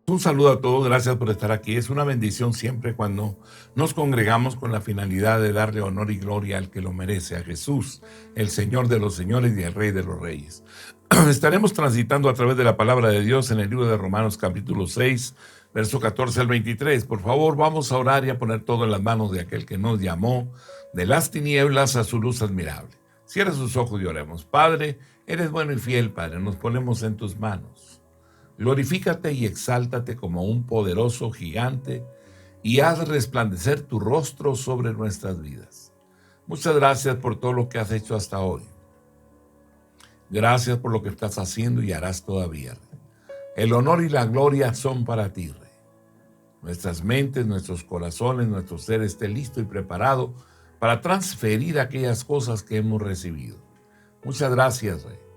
Un saludo a todos, gracias por estar aquí. Es una bendición siempre cuando nos congregamos con la finalidad de darle honor y gloria al que lo merece, a Jesús, el Señor de los señores y el Rey de los reyes. Estaremos transitando a través de la palabra de Dios en el libro de Romanos capítulo 6, verso 14 al 23. Por favor, vamos a orar y a poner todo en las manos de aquel que nos llamó de las tinieblas a su luz admirable. Cierra sus ojos y oremos. Padre, eres bueno y fiel, Padre, nos ponemos en tus manos. Glorifícate y exáltate como un poderoso gigante y haz resplandecer tu rostro sobre nuestras vidas. Muchas gracias por todo lo que has hecho hasta hoy. Gracias por lo que estás haciendo y harás todavía. El honor y la gloria son para ti, Rey. Nuestras mentes, nuestros corazones, nuestro ser esté listo y preparado para transferir aquellas cosas que hemos recibido. Muchas gracias, Rey.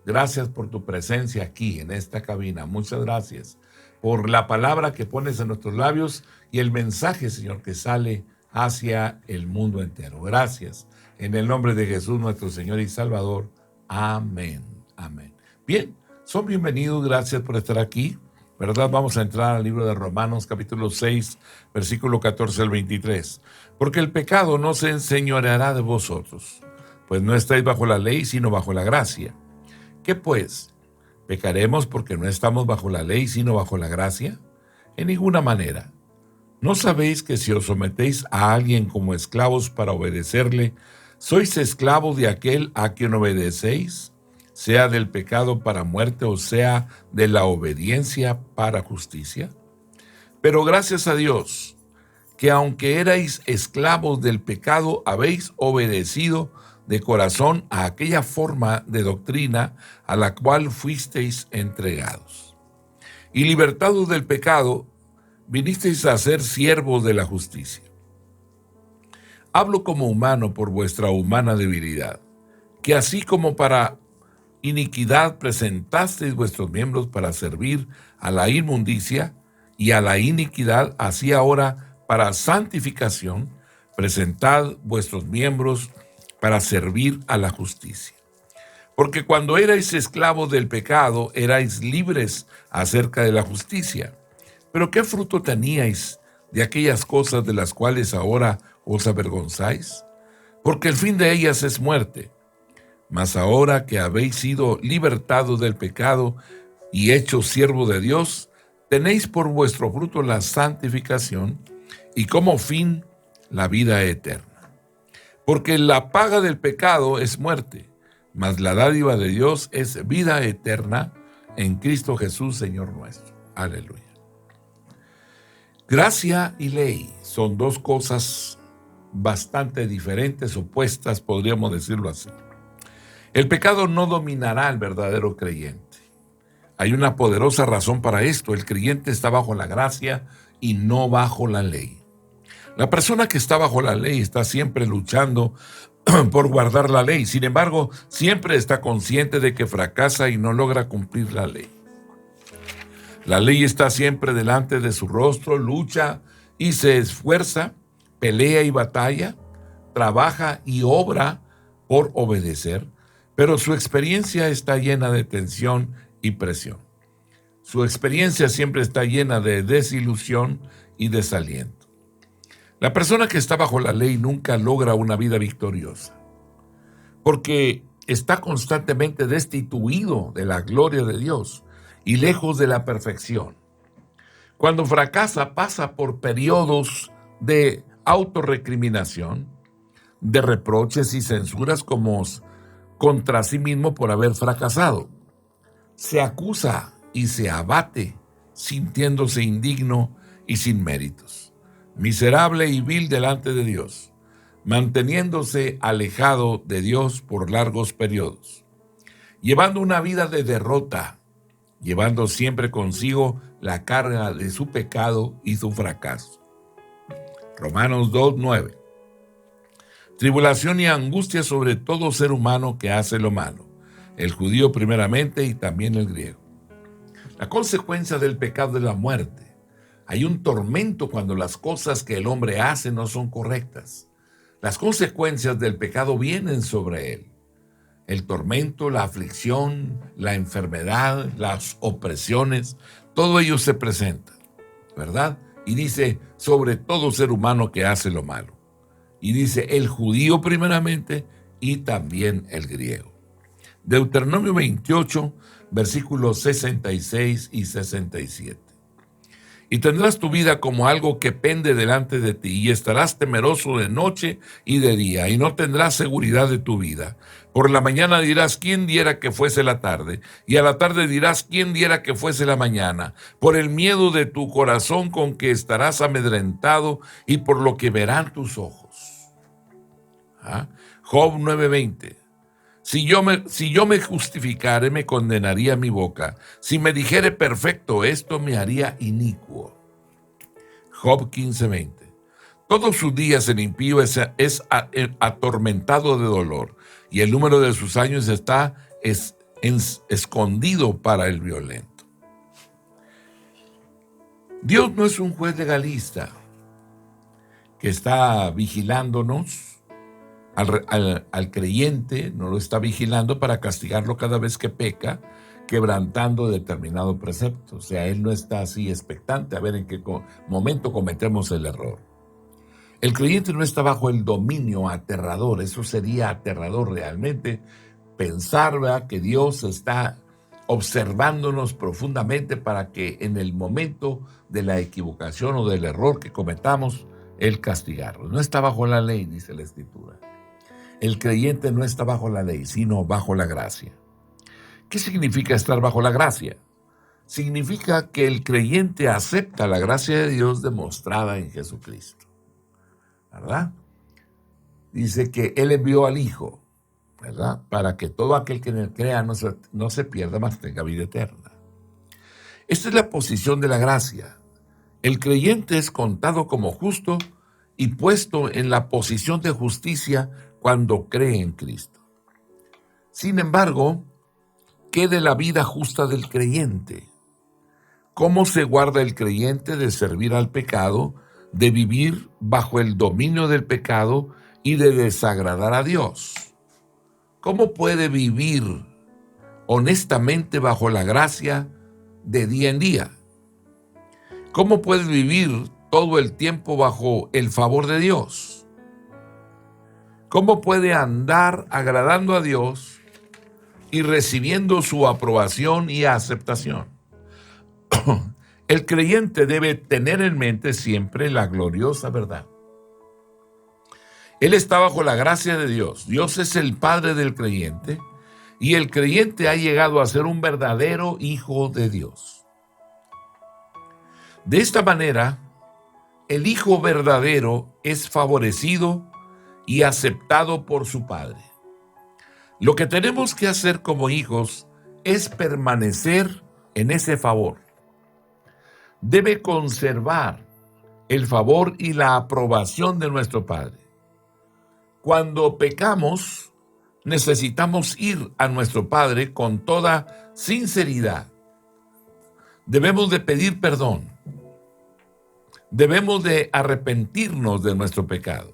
Gracias por tu presencia aquí en esta cabina. Muchas gracias por la palabra que pones en nuestros labios y el mensaje, Señor, que sale hacia el mundo entero. Gracias. En el nombre de Jesús, nuestro Señor y Salvador. Amén. Amén. Bien, son bienvenidos. Gracias por estar aquí. ¿Verdad? Vamos a entrar al libro de Romanos, capítulo 6, versículo 14 al 23. Porque el pecado no se enseñoreará de vosotros, pues no estáis bajo la ley, sino bajo la gracia. ¿Qué pues? ¿Pecaremos porque no estamos bajo la ley, sino bajo la gracia? En ninguna manera. ¿No sabéis que si os sometéis a alguien como esclavos para obedecerle, sois esclavos de aquel a quien obedecéis, sea del pecado para muerte o sea de la obediencia para justicia? Pero gracias a Dios, que aunque erais esclavos del pecado, habéis obedecido de corazón a aquella forma de doctrina a la cual fuisteis entregados. Y libertados del pecado, vinisteis a ser siervos de la justicia. Hablo como humano por vuestra humana debilidad, que así como para iniquidad presentasteis vuestros miembros para servir a la inmundicia y a la iniquidad, así ahora para santificación, presentad vuestros miembros para servir a la justicia. Porque cuando erais esclavos del pecado, erais libres acerca de la justicia. Pero ¿qué fruto teníais de aquellas cosas de las cuales ahora os avergonzáis? Porque el fin de ellas es muerte. Mas ahora que habéis sido libertados del pecado y hechos siervos de Dios, tenéis por vuestro fruto la santificación y como fin la vida eterna. Porque la paga del pecado es muerte, mas la dádiva de Dios es vida eterna en Cristo Jesús, Señor nuestro. Aleluya. Gracia y ley son dos cosas bastante diferentes, opuestas, podríamos decirlo así. El pecado no dominará al verdadero creyente. Hay una poderosa razón para esto. El creyente está bajo la gracia y no bajo la ley. La persona que está bajo la ley está siempre luchando por guardar la ley. Sin embargo, siempre está consciente de que fracasa y no logra cumplir la ley. La ley está siempre delante de su rostro, lucha y se esfuerza, pelea y batalla, trabaja y obra por obedecer, pero su experiencia está llena de tensión y presión. Su experiencia siempre está llena de desilusión y desaliento. La persona que está bajo la ley nunca logra una vida victoriosa, porque está constantemente destituido de la gloria de Dios y lejos de la perfección. Cuando fracasa, pasa por periodos de autorrecriminación, de reproches y censuras como contra sí mismo por haber fracasado. Se acusa y se abate, sintiéndose indigno y sin méritos. Miserable y vil delante de Dios, manteniéndose alejado de Dios por largos periodos, llevando una vida de derrota, llevando siempre consigo la carga de su pecado y su fracaso. Romanos 2:9. Tribulación y angustia sobre todo ser humano que hace lo malo, el judío primeramente y también el griego. La consecuencia del pecado es la muerte. Hay un tormento cuando las cosas que el hombre hace no son correctas. Las consecuencias del pecado vienen sobre él. El tormento, la aflicción, la enfermedad, las opresiones, todo ello se presenta, ¿verdad? Y dice, sobre todo ser humano que hace lo malo. Y dice, el judío primeramente y también el griego. Deuteronomio 28, versículos 66 y 67. Y tendrás tu vida como algo que pende delante de ti, y estarás temeroso de noche y de día, y no tendrás seguridad de tu vida. Por la mañana dirás, ¿quién diera que fuese la tarde? Y a la tarde dirás, ¿quién diera que fuese la mañana? Por el miedo de tu corazón con que estarás amedrentado, y por lo que verán tus ojos. Job 9:20. Si yo me justificare, me condenaría mi boca. Si me dijere perfecto, esto me haría inicuo. Job 15:20. Todos sus días el impío es atormentado de dolor, y el número de sus años está escondido para el violento. Dios no es un juez legalista que está vigilándonos. Al creyente no lo está vigilando para castigarlo cada vez que peca, quebrantando determinado precepto. O sea, él no está así expectante a ver en qué momento cometemos el error. El creyente no está bajo el dominio aterrador. Eso sería aterrador realmente, pensar, ¿verdad?, que Dios está observándonos profundamente para que en el momento de la equivocación o del error que cometamos, Él castigarnos. No está bajo la ley, dice la Escritura. El creyente no está bajo la ley, sino bajo la gracia. ¿Qué significa estar bajo la gracia? Significa que el creyente acepta la gracia de Dios demostrada en Jesucristo, ¿verdad? Dice que Él envió al Hijo, ¿verdad?, para que todo aquel que en Él crea no se pierda, mas tenga vida eterna. Esta es la posición de la gracia. El creyente es contado como justo y puesto en la posición de justicia cuando cree en Cristo. Sin embargo, ¿qué de la vida justa del creyente? ¿Cómo se guarda el creyente de servir al pecado, de vivir bajo el dominio del pecado y de desagradar a Dios? ¿Cómo puede vivir honestamente bajo la gracia de día en día? ¿Cómo puede vivir todo el tiempo bajo el favor de Dios? ¿Cómo puede andar agradando a Dios y recibiendo su aprobación y aceptación? El creyente debe tener en mente siempre la gloriosa verdad. Él está bajo la gracia de Dios. Dios es el Padre del creyente y el creyente ha llegado a ser un verdadero hijo de Dios. De esta manera, el hijo verdadero es favorecido y aceptado por su Padre. Lo que tenemos que hacer como hijos es permanecer en ese favor. Debe conservar el favor y la aprobación de nuestro Padre. Cuando pecamos, necesitamos ir a nuestro Padre con toda sinceridad. Debemos de pedir perdón. Debemos de arrepentirnos de nuestro pecado.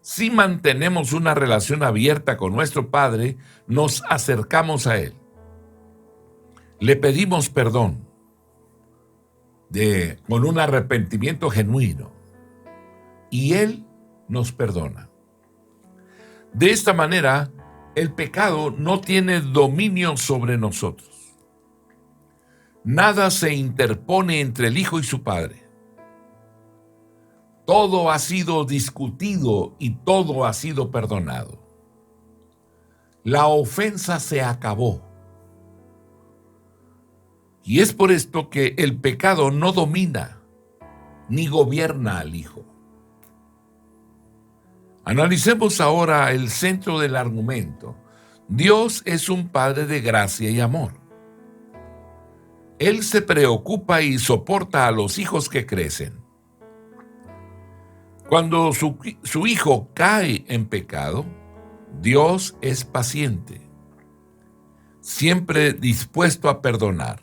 Si mantenemos una relación abierta con nuestro Padre, nos acercamos a Él. Le pedimos perdón con un arrepentimiento genuino y Él nos perdona. De esta manera, el pecado no tiene dominio sobre nosotros. Nada se interpone entre el Hijo y su Padre. Todo ha sido discutido y todo ha sido perdonado. La ofensa se acabó. Y es por esto que el pecado no domina ni gobierna al Hijo. Analicemos ahora el centro del argumento. Dios es un Padre de gracia y amor. Él se preocupa y soporta a los hijos que crecen. Cuando su hijo cae en pecado, Dios es paciente, siempre dispuesto a perdonar.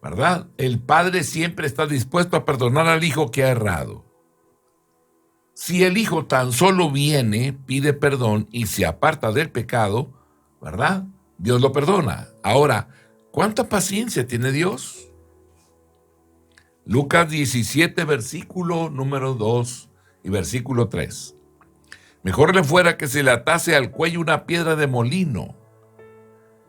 ¿Verdad? El padre siempre está dispuesto a perdonar al hijo que ha errado. Si el Hijo tan solo viene, pide perdón y se aparta del pecado, ¿verdad? Dios lo perdona. Ahora, ¿cuánta paciencia tiene Dios? Lucas 17, versículo número 2 y versículo 3. Mejor le fuera que se le atase al cuello una piedra de molino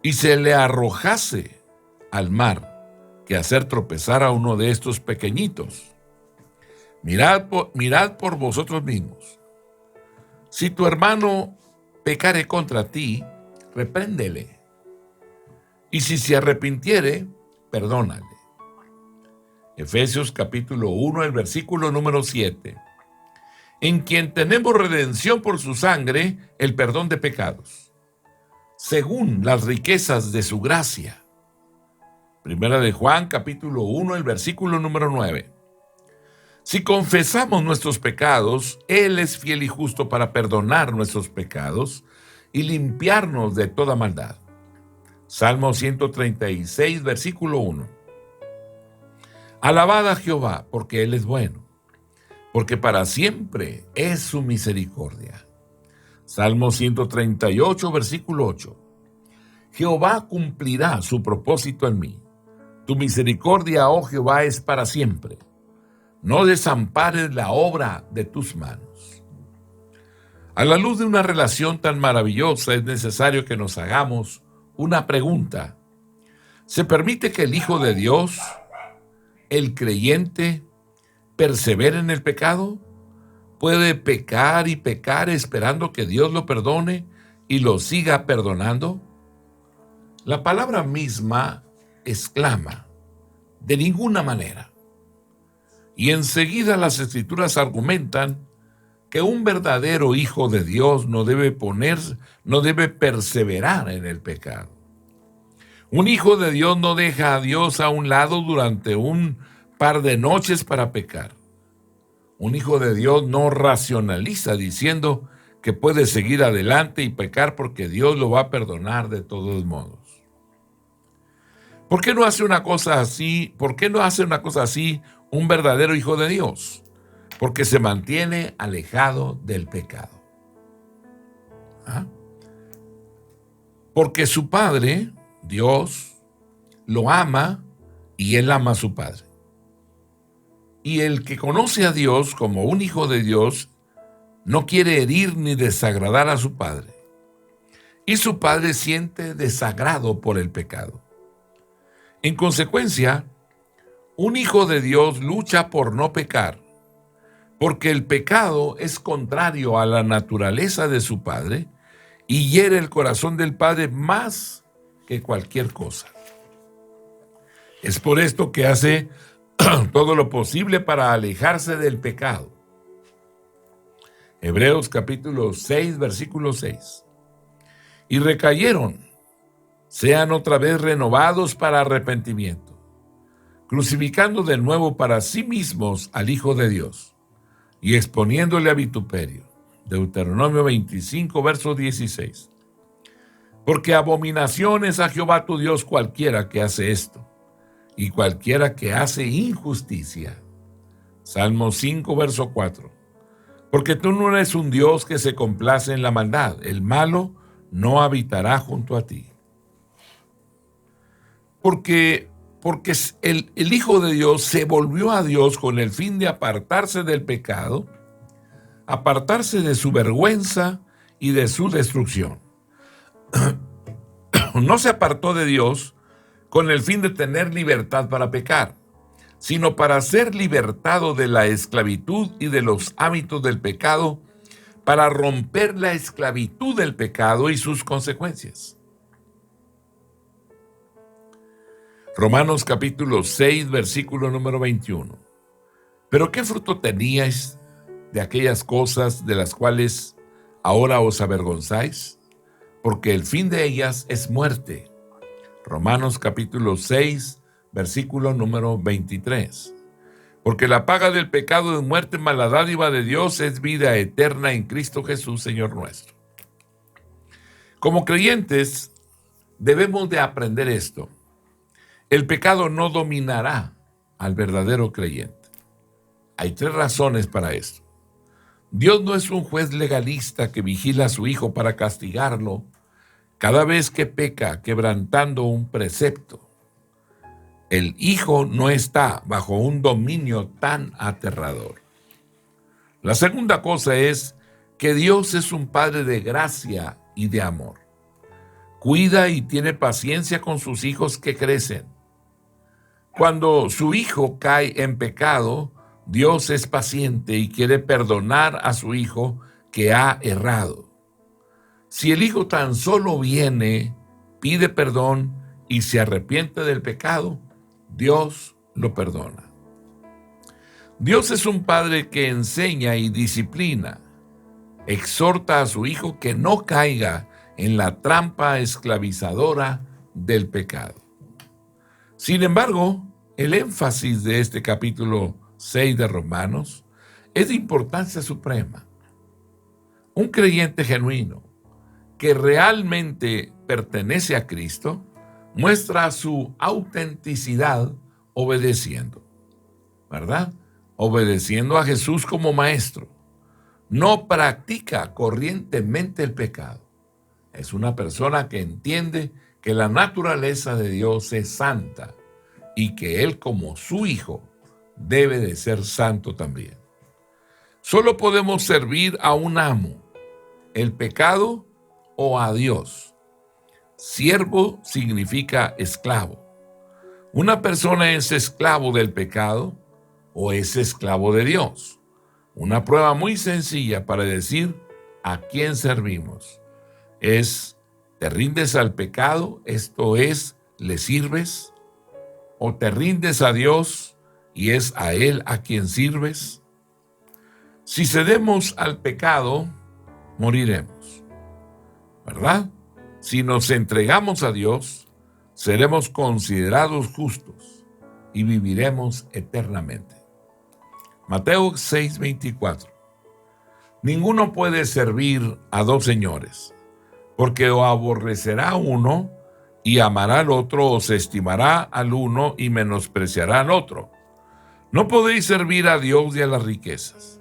y se le arrojase al mar que hacer tropezar a uno de estos pequeñitos. Mirad por vosotros mismos. Si tu hermano pecare contra ti, repréndele. Y si se arrepintiere, perdónale. Efesios capítulo 1, el versículo número 7. En quien tenemos redención por su sangre, el perdón de pecados, según las riquezas de su gracia. Primera de Juan capítulo 1, el versículo número 9. Si confesamos nuestros pecados, Él es fiel y justo para perdonar nuestros pecados y limpiarnos de toda maldad. Salmo 136, versículo 1. Alabad a Jehová, porque Él es bueno, porque para siempre es su misericordia. Salmo 138, versículo 8. Jehová cumplirá su propósito en mí. Tu misericordia, oh Jehová, es para siempre. No desampares la obra de tus manos. A la luz de una relación tan maravillosa es necesario que nos hagamos una pregunta. ¿Se permite que el Hijo de Dios, el creyente, persevere en el pecado? ¿Puede pecar y pecar esperando que Dios lo perdone y lo siga perdonando? La palabra misma exclama, de ninguna manera. Y enseguida las Escrituras argumentan que un verdadero hijo de Dios no debe perseverar en el pecado. Un hijo de Dios no deja a Dios a un lado durante un par de noches para pecar. Un hijo de Dios no racionaliza diciendo que puede seguir adelante y pecar porque Dios lo va a perdonar de todos modos. ¿Por qué no hace una cosa así? ¿Por qué no hace una cosa así un verdadero hijo de Dios? Porque se mantiene alejado del pecado. ¿Ah? Porque su Padre, Dios, lo ama y él ama a su Padre. Y el que conoce a Dios como un hijo de Dios no quiere herir ni desagradar a su Padre. Y su Padre siente desagrado por el pecado. En consecuencia, un hijo de Dios lucha por no pecar, porque el pecado es contrario a la naturaleza de su Padre y hiere el corazón del Padre más que cualquier cosa. Es por esto que hace todo lo posible para alejarse del pecado. Hebreos capítulo 6, versículo 6. Y recayeron, sean otra vez renovados para arrepentimiento, crucificando de nuevo para sí mismos al Hijo de Dios y exponiéndole a vituperio. Deuteronomio 25, verso 16. Porque abominación es a Jehová tu Dios cualquiera que hace esto, y cualquiera que hace injusticia. Salmo 5, verso 4. Porque tú no eres un Dios que se complace en la maldad, el malo no habitará junto a ti. Porque el Hijo de Dios se volvió a Dios con el fin de apartarse del pecado, apartarse de su vergüenza y de su destrucción. No se apartó de Dios con el fin de tener libertad para pecar, sino para ser libertado de la esclavitud y de los hábitos del pecado, para romper la esclavitud del pecado y sus consecuencias. Romanos capítulo 6, versículo número 21. ¿Pero qué fruto teníais de aquellas cosas de las cuales ahora os avergonzáis? Porque el fin de ellas es muerte. Romanos capítulo 6, versículo número 23. Porque la paga del pecado es muerte, mas la dádiva de Dios es vida eterna en Cristo Jesús, Señor nuestro. Como creyentes, debemos de aprender esto. El pecado no dominará al verdadero creyente. Hay tres razones para esto. Dios no es un juez legalista que vigila a su hijo para castigarlo cada vez que peca quebrantando un precepto. El hijo no está bajo un dominio tan aterrador. La segunda cosa es que Dios es un Padre de gracia y de amor. Cuida y tiene paciencia con sus hijos que crecen. Cuando su hijo cae en pecado, Dios es paciente y quiere perdonar a su hijo que ha errado. Si el hijo tan solo viene, pide perdón y se arrepiente del pecado, Dios lo perdona. Dios es un padre que enseña y disciplina. Exhorta a su hijo que no caiga en la trampa esclavizadora del pecado. Sin embargo, el énfasis de este capítulo 6 de Romanos es de importancia suprema. Un creyente genuino que realmente pertenece a Cristo muestra su autenticidad obedeciendo, ¿verdad? Obedeciendo a Jesús como maestro. No practica corrientemente el pecado. Es una persona que entiende que la naturaleza de Dios es santa y que Él como su hijo debe de ser santo también. Solo podemos servir a un amo, el pecado o a Dios. Siervo significa esclavo. Una persona es esclavo del pecado o es esclavo de Dios. Una prueba muy sencilla para decir a quién servimos es: ¿te rindes al pecado? Esto es, ¿le sirves? ¿O te rindes a Dios y es a Él a quien sirves? Si cedemos al pecado, moriremos, ¿verdad? Si nos entregamos a Dios, seremos considerados justos y viviremos eternamente. Mateo 6:24. Ninguno puede servir a dos señores, porque o aborrecerá a uno y amará al otro, o se estimará al uno y menospreciará al otro. No podéis servir a Dios y a las riquezas.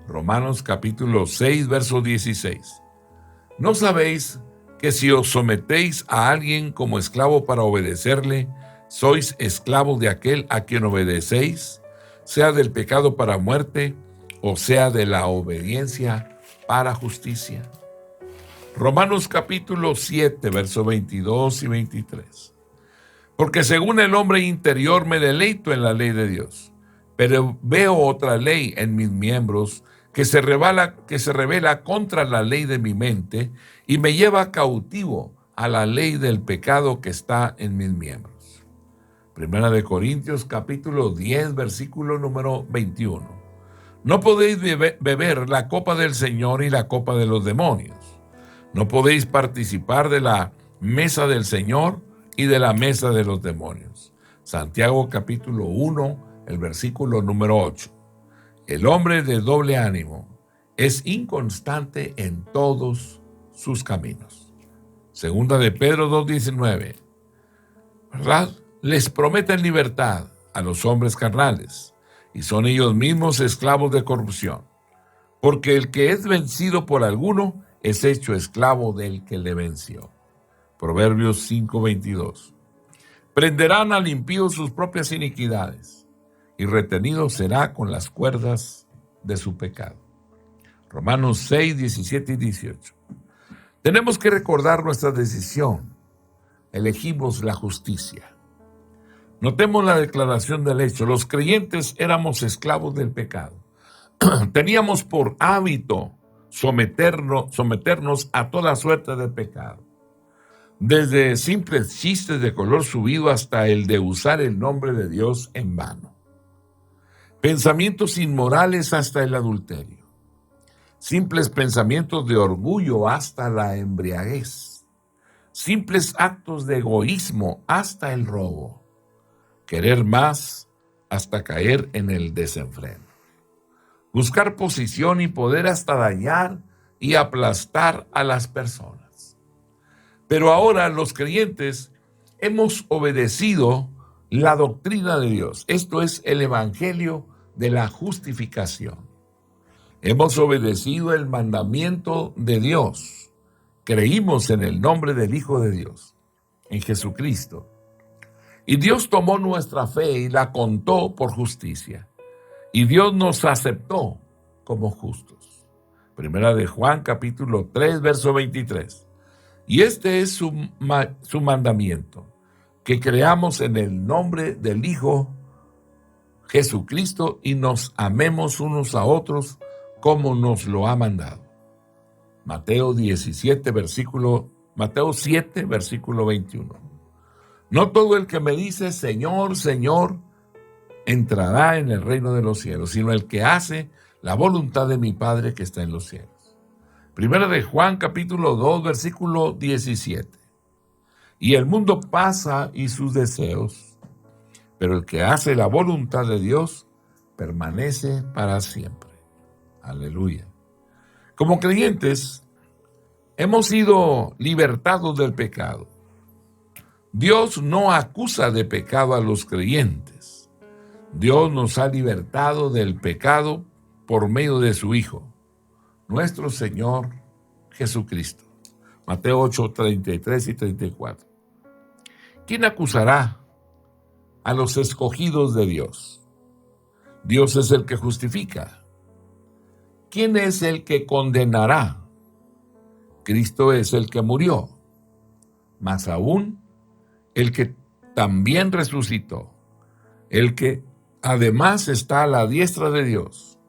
Romanos capítulo 6, verso 16. ¿No sabéis que si os sometéis a alguien como esclavo para obedecerle, sois esclavos de aquel a quien obedecéis, sea del pecado para muerte, o sea de la obediencia para justicia? Romanos capítulo 7, versos 22 y 23. Porque según el hombre interior me deleito en la ley de Dios, pero veo otra ley en mis miembros que se revela contra la ley de mi mente y me lleva cautivo a la ley del pecado que está en mis miembros. Primera de Corintios capítulo 10, versículo número 21. No podéis beber la copa del Señor y la copa de los demonios. No podéis participar de la mesa del Señor y de la mesa de los demonios. Santiago capítulo 1, el versículo número 8. El hombre de doble ánimo es inconstante en todos sus caminos. Segunda de Pedro 2:19. ¿Verdad? Les prometen libertad a los hombres carnales, y son ellos mismos esclavos de corrupción. Porque el que es vencido por alguno es hecho esclavo del que le venció. Proverbios 5:22. Prenderán al impío sus propias iniquidades, y retenido será con las cuerdas de su pecado. Romanos 6, 17 y 18. Tenemos que recordar nuestra decisión. Elegimos la justicia. Notemos la declaración del hecho. Los creyentes éramos esclavos del pecado. Teníamos por hábito someternos a toda suerte de pecado. Desde simples chistes de color subido hasta el de usar el nombre de Dios en vano. Pensamientos inmorales hasta el adulterio. Simples pensamientos de orgullo hasta la embriaguez. Simples actos de egoísmo hasta el robo. Querer más hasta caer en el desenfreno. Buscar posición y poder hasta dañar y aplastar a las personas. Pero ahora los creyentes hemos obedecido la doctrina de Dios. Esto es el evangelio de la justificación. Hemos obedecido el mandamiento de Dios. Creímos en el nombre del Hijo de Dios, en Jesucristo. Y Dios tomó nuestra fe y la contó por justicia. Y Dios nos aceptó como justos. Primera de Juan, capítulo 3, verso 23. Y este es su mandamiento, que creamos en el nombre del Hijo Jesucristo y nos amemos unos a otros como nos lo ha mandado. Mateo 7, versículo 21. No todo el que me dice Señor, Señor, entrará en el reino de los cielos, sino el que hace la voluntad de mi Padre que está en los cielos. Primera de Juan, capítulo 2, versículo 17. Y el mundo pasa y sus deseos, pero el que hace la voluntad de Dios permanece para siempre. Aleluya. Como creyentes, hemos sido libertados del pecado. Dios no acusa de pecado a los creyentes. Dios nos ha libertado del pecado por medio de su Hijo, nuestro Señor Jesucristo. Mateo 8, 33 y 34. ¿Quién acusará a los escogidos de Dios? Dios es el que justifica. ¿Quién es el que condenará? Cristo es el que murió, más aún el que también resucitó, el que además está a la diestra de Dios,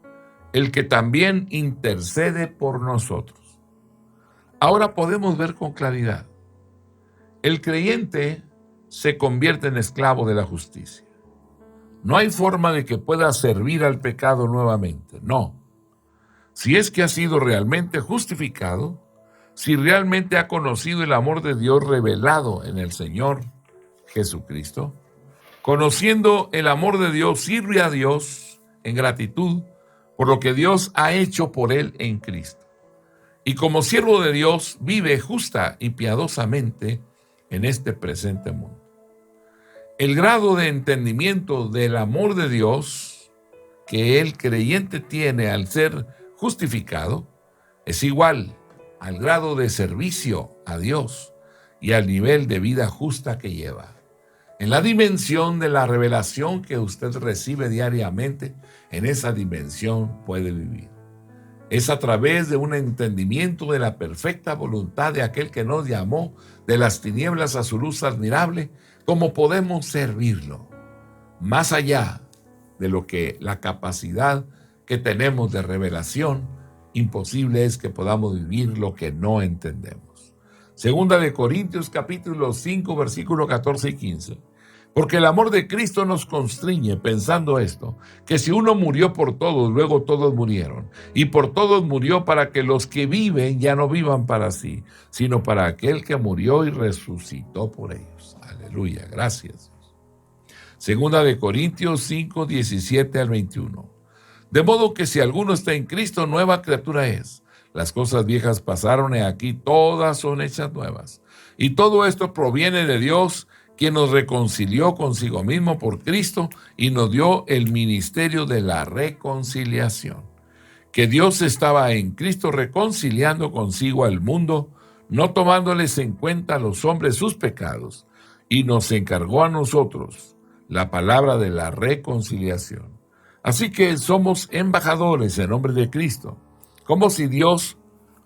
el que también intercede por nosotros. Ahora podemos ver con claridad. El creyente se convierte en esclavo de la justicia. No hay forma de que pueda servir al pecado nuevamente, no. Si es que ha sido realmente justificado, si realmente ha conocido el amor de Dios revelado en el Señor Jesucristo, conociendo el amor de Dios, sirve a Dios en gratitud por lo que Dios ha hecho por él en Cristo. Y como siervo de Dios, vive justa y piadosamente en este presente mundo. El grado de entendimiento del amor de Dios que el creyente tiene al ser justificado es igual al grado de servicio a Dios y al nivel de vida justa que lleva. En la dimensión de la revelación que usted recibe diariamente, en esa dimensión puede vivir. Es a través de un entendimiento de la perfecta voluntad de aquel que nos llamó de las tinieblas a su luz admirable, como podemos servirlo, más allá de lo que la capacidad que tenemos de revelación. Imposible es que podamos vivir lo que no entendemos. Segunda de Corintios capítulo 5, versículos 14 y 15. Porque el amor de Cristo nos constriñe pensando esto, que si uno murió por todos, luego todos murieron. Y por todos murió para que los que viven ya no vivan para sí, sino para aquel que murió y resucitó por ellos. Aleluya, gracias. Segunda de Corintios 5, 17 al 21. De modo que si alguno está en Cristo, nueva criatura es. Las cosas viejas pasaron y aquí todas son hechas nuevas. Y todo esto proviene de Dios, quien nos reconcilió consigo mismo por Cristo y nos dio el ministerio de la reconciliación. Que Dios estaba en Cristo reconciliando consigo al mundo, no tomándoles en cuenta a los hombres sus pecados, y nos encargó a nosotros la palabra de la reconciliación. Así que somos embajadores en nombre de Cristo, como si Dios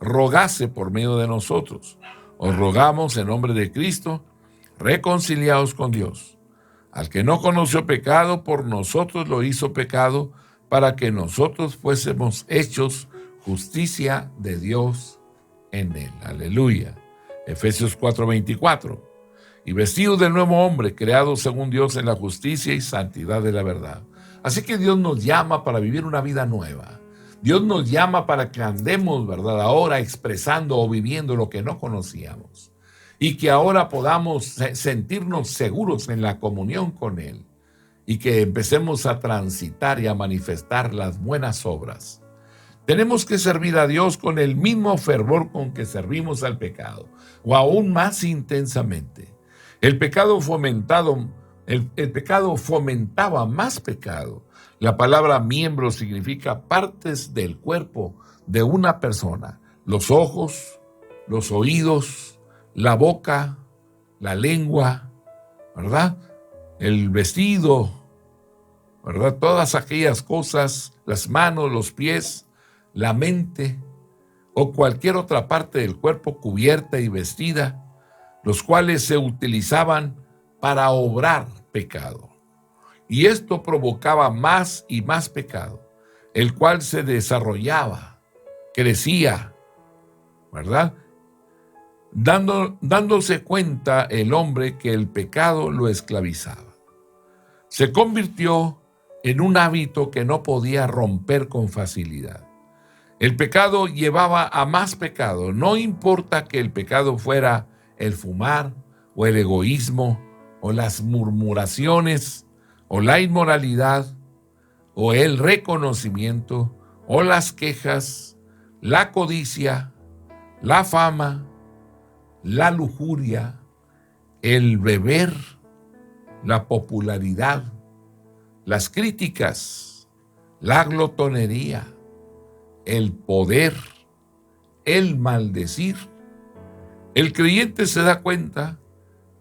rogase por medio de nosotros. Os rogamos en nombre de Cristo, reconciliaos con Dios. Al que no conoció pecado, por nosotros lo hizo pecado, para que nosotros fuésemos hechos justicia de Dios en él. Aleluya. Efesios 4:24. Y vestidos del nuevo hombre, creados según Dios en la justicia y santidad de la verdad. Así que Dios nos llama para vivir una vida nueva. Dios nos llama para que andemos, ¿verdad?, ahora expresando o viviendo lo que no conocíamos. Y que ahora podamos sentirnos seguros en la comunión con Él. Y que empecemos a transitar y a manifestar las buenas obras. Tenemos que servir a Dios con el mismo fervor con que servimos al pecado, o aún más intensamente. El pecado fomentaba más pecado, La palabra miembro significa partes del cuerpo de una persona. Los ojos, los oídos, la boca, la lengua, ¿verdad? El vestido, ¿verdad? Todas aquellas cosas, las manos, los pies, la mente o cualquier otra parte del cuerpo cubierta y vestida, los cuales se utilizaban para obrar pecado. Y esto provocaba más y más pecado, el cual se desarrollaba, crecía, ¿verdad? Dándose cuenta el hombre que el pecado lo esclavizaba. Se convirtió en un hábito que no podía romper con facilidad. El pecado llevaba a más pecado, no importa que el pecado fuera el fumar o el egoísmo o las murmuraciones o la inmoralidad o el reconocimiento o las quejas, la codicia, la fama, la lujuria, el beber, la popularidad, las críticas, la glotonería, el poder, el maldecir. El creyente se da cuenta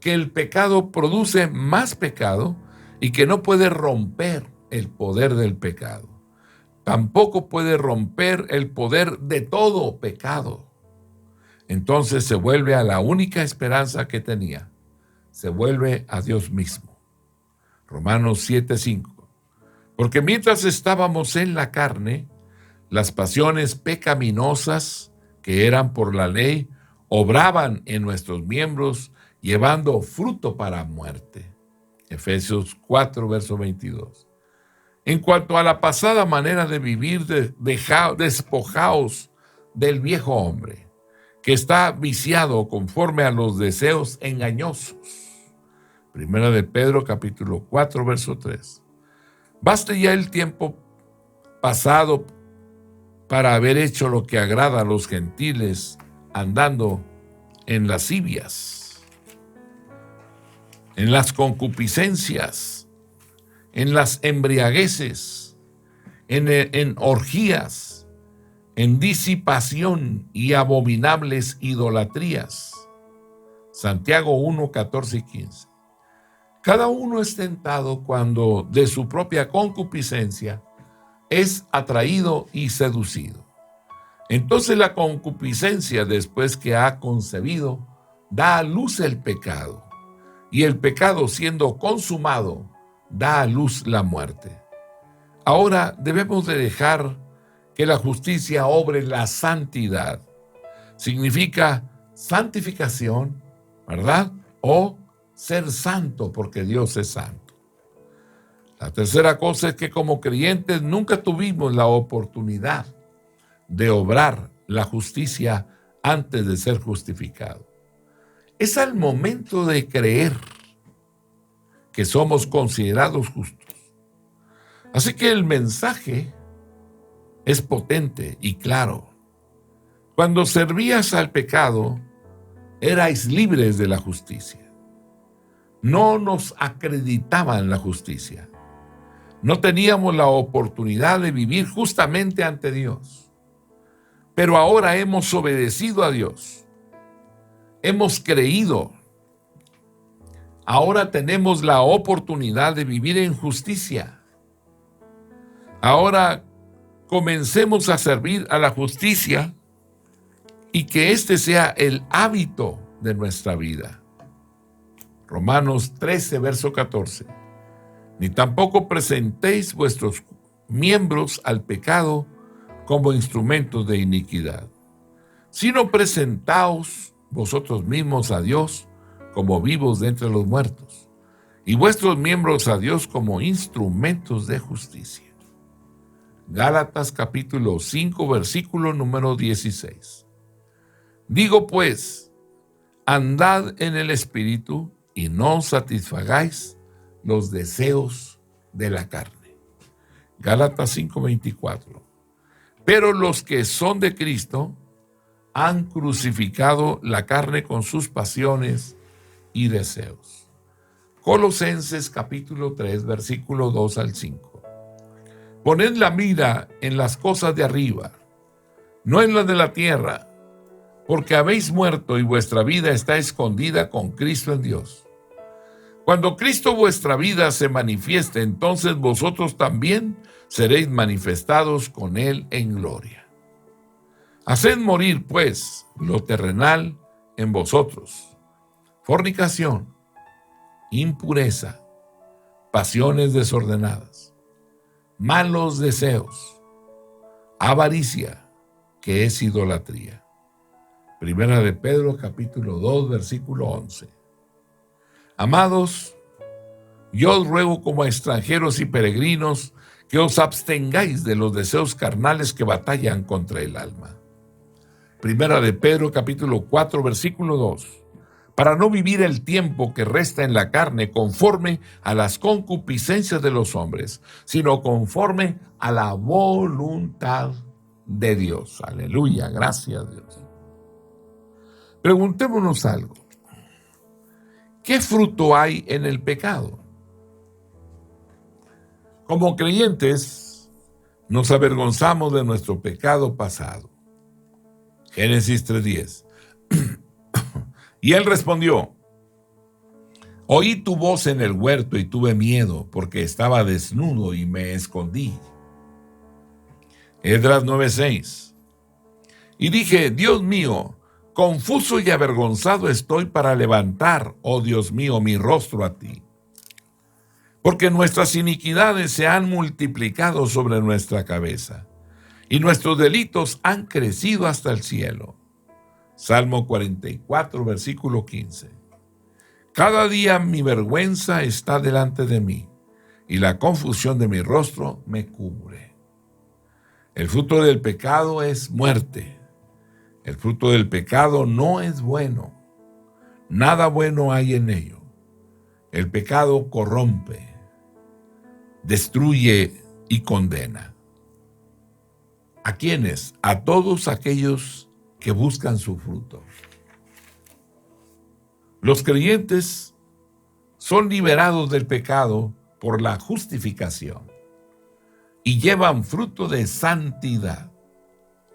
que el pecado produce más pecado y que no puede romper el poder del pecado. Tampoco puede romper el poder de todo pecado. Entonces se vuelve a la única esperanza que tenía. Se vuelve a Dios mismo. Romanos 7:5. Porque mientras estábamos en la carne, las pasiones pecaminosas que eran por la ley obraban en nuestros miembros, llevando fruto para muerte. Efesios 4, verso 22. En cuanto a la pasada manera de vivir, despojaos del viejo hombre, que está viciado conforme a los deseos engañosos. Primera de Pedro, capítulo 4, verso 3. Baste ya el tiempo pasado para haber hecho lo que agrada a los gentiles, andando en lascivias, en las concupiscencias, en las embriagueces, en orgías, en disipación y abominables idolatrías. Santiago 1, 14 y 15. Cada uno es tentado cuando de su propia concupiscencia es atraído y seducido. Entonces la concupiscencia, después que ha concebido, da a luz el pecado, y el pecado, siendo consumado, da a luz la muerte. Ahora debemos de dejar que la justicia obre la santidad. Significa santificación, ¿verdad? O ser santo, porque Dios es santo. La tercera cosa es que como creyentes nunca tuvimos la oportunidad de obrar la justicia antes de ser justificado. Es al momento de creer que somos considerados justos. Así que el mensaje es potente y claro. Cuando servías al pecado, erais libres de la justicia. No nos acreditaban la justicia. No teníamos la oportunidad de vivir justamente ante Dios. Pero ahora hemos obedecido a Dios. Hemos creído. Ahora tenemos la oportunidad de vivir en justicia. Ahora comencemos a servir a la justicia y que este sea el hábito de nuestra vida. Romanos 13, verso 14. Ni tampoco presentéis vuestros miembros al pecado como instrumentos de iniquidad, sino presentaos vosotros mismos a Dios como vivos de entre los muertos, y vuestros miembros a Dios como instrumentos de justicia. Gálatas capítulo 5, versículo número 16. Digo pues, andad en el Espíritu y no satisfagáis los deseos de la carne. Gálatas 5:24. Pero los que son de Cristo han crucificado la carne con sus pasiones y deseos. Colosenses capítulo 3, versículo 2 al 5. Poned la mira en las cosas de arriba, no en las de la tierra, porque habéis muerto y vuestra vida está escondida con Cristo en Dios. Cuando Cristo vuestra vida se manifieste, entonces vosotros también seréis manifestados con Él en gloria. Haced morir, pues, lo terrenal en vosotros: fornicación, impureza, pasiones desordenadas, malos deseos, avaricia, que es idolatría. Primera de Pedro, capítulo 2, versículo 11. Amados, yo os ruego como a extranjeros y peregrinos que os abstengáis de los deseos carnales que batallan contra el alma. Primera de Pedro, capítulo 4, versículo 2. Para no vivir el tiempo que resta en la carne conforme a las concupiscencias de los hombres, sino conforme a la voluntad de Dios. Aleluya, gracias a Dios. Preguntémonos algo. ¿Qué fruto hay en el pecado? Como creyentes, nos avergonzamos de nuestro pecado pasado. Génesis 3:10. Y él respondió: oí tu voz en el huerto y tuve miedo, porque estaba desnudo y me escondí. Esdras 9:6. Y dije: Dios mío, confuso y avergonzado estoy para levantar, oh Dios mío, mi rostro a ti. Porque nuestras iniquidades se han multiplicado sobre nuestra cabeza, y nuestros delitos han crecido hasta el cielo. Salmo 44, versículo 15. Cada día mi vergüenza está delante de mí, y la confusión de mi rostro me cubre. El fruto del pecado es muerte. El fruto del pecado no es bueno. Nada bueno hay en ello. El pecado corrompe, destruye y condena. ¿A quiénes? A todos aquellos que buscan su fruto. Los creyentes son liberados del pecado por la justificación y llevan fruto de santidad.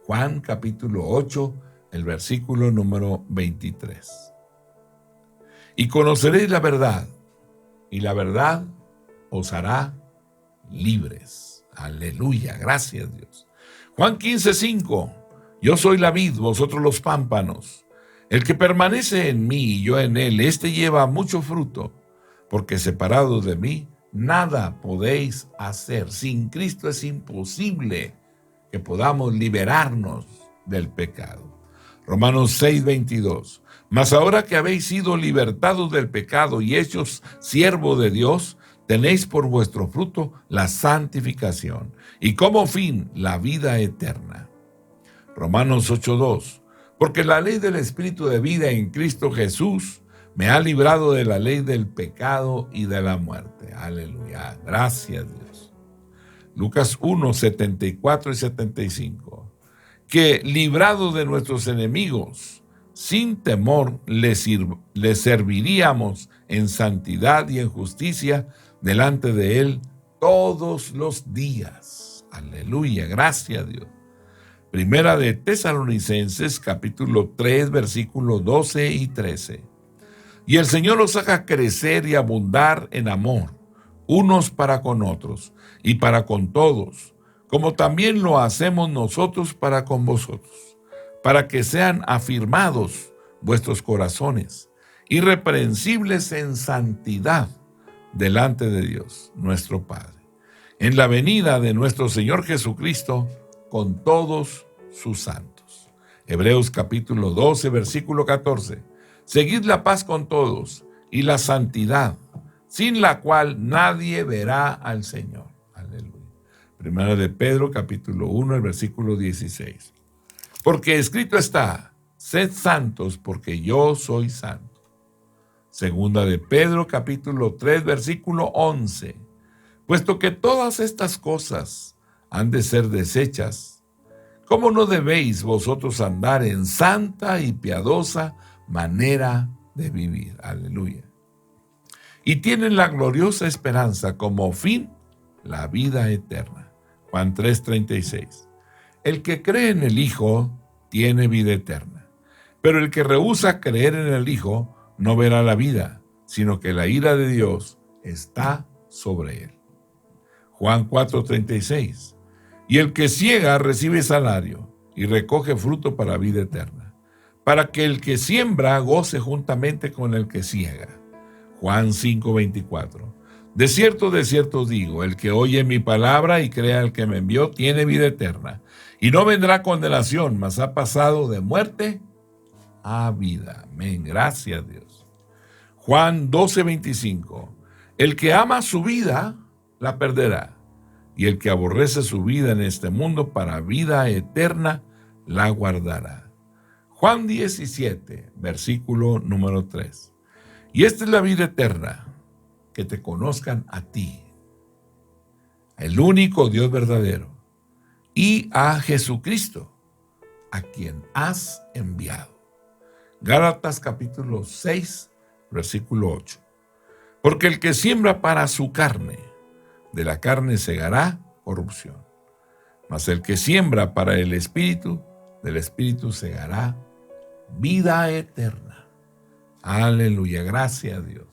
Juan capítulo 8, el versículo número 23. Y conoceréis la verdad, y la verdad os hará libres. Aleluya, gracias Dios. Juan 15:5. Yo soy la vid, vosotros los pámpanos. El que permanece en mí y yo en él, éste lleva mucho fruto, porque separados de mí, nada podéis hacer. Sin Cristo es imposible que podamos liberarnos del pecado. Romanos 6:22. Mas ahora que habéis sido libertados del pecado y hechos siervos de Dios, tenéis por vuestro fruto la santificación y como fin la vida eterna. Romanos 8:2. Porque la ley del Espíritu de vida en Cristo Jesús me ha librado de la ley del pecado y de la muerte. Aleluya. Gracias Dios. Lucas 1, 74 y 75. Que librados de nuestros enemigos, sin temor les serviríamos en santidad y en justicia delante de Él todos los días. Aleluya, gracias a Dios. Primera de Tesalonicenses, capítulo 3, versículos 12 y 13. Y el Señor los haga crecer y abundar en amor, unos para con otros y para con todos, como también lo hacemos nosotros para con vosotros, para que sean afirmados vuestros corazones, irreprensibles en santidad delante de Dios, nuestro Padre, en la venida de nuestro Señor Jesucristo con todos sus santos. Hebreos capítulo 12, versículo 14. Seguid la paz con todos y la santidad, sin la cual nadie verá al Señor. Aleluya. Primera de Pedro capítulo 1, el versículo 16. Porque escrito está: sed santos porque yo soy santo. Segunda de Pedro capítulo 3, versículo 11. Puesto que todas estas cosas han de ser deshechas, ¿cómo no debéis vosotros andar en santa y piadosa manera de vivir? Aleluya. Y tienen la gloriosa esperanza como fin la vida eterna. Juan 3:36. El que cree en el Hijo tiene vida eterna, pero el que rehúsa creer en el Hijo no verá la vida, sino que la ira de Dios está sobre él. Juan 4:36. Y el que ciega recibe salario y recoge fruto para vida eterna, para que el que siembra goce juntamente con el que ciega. Juan 5:24. De cierto os digo, el que oye mi palabra y crea al que me envió tiene vida eterna, y no vendrá a condenación, mas ha pasado de muerte a vida. Amén. Gracias a Dios. Juan 12:25. El que ama su vida, la perderá, y el que aborrece su vida en este mundo para vida eterna, la guardará. Juan 17, versículo número 3. Y esta es la vida eterna, que te conozcan a ti, el único Dios verdadero, y a Jesucristo, a quien has enviado. Gálatas capítulo 6, versículo 8. Porque el que siembra para su carne, de la carne segará corrupción. Mas el que siembra para el Espíritu, del Espíritu segará vida eterna. Aleluya, gracias a Dios.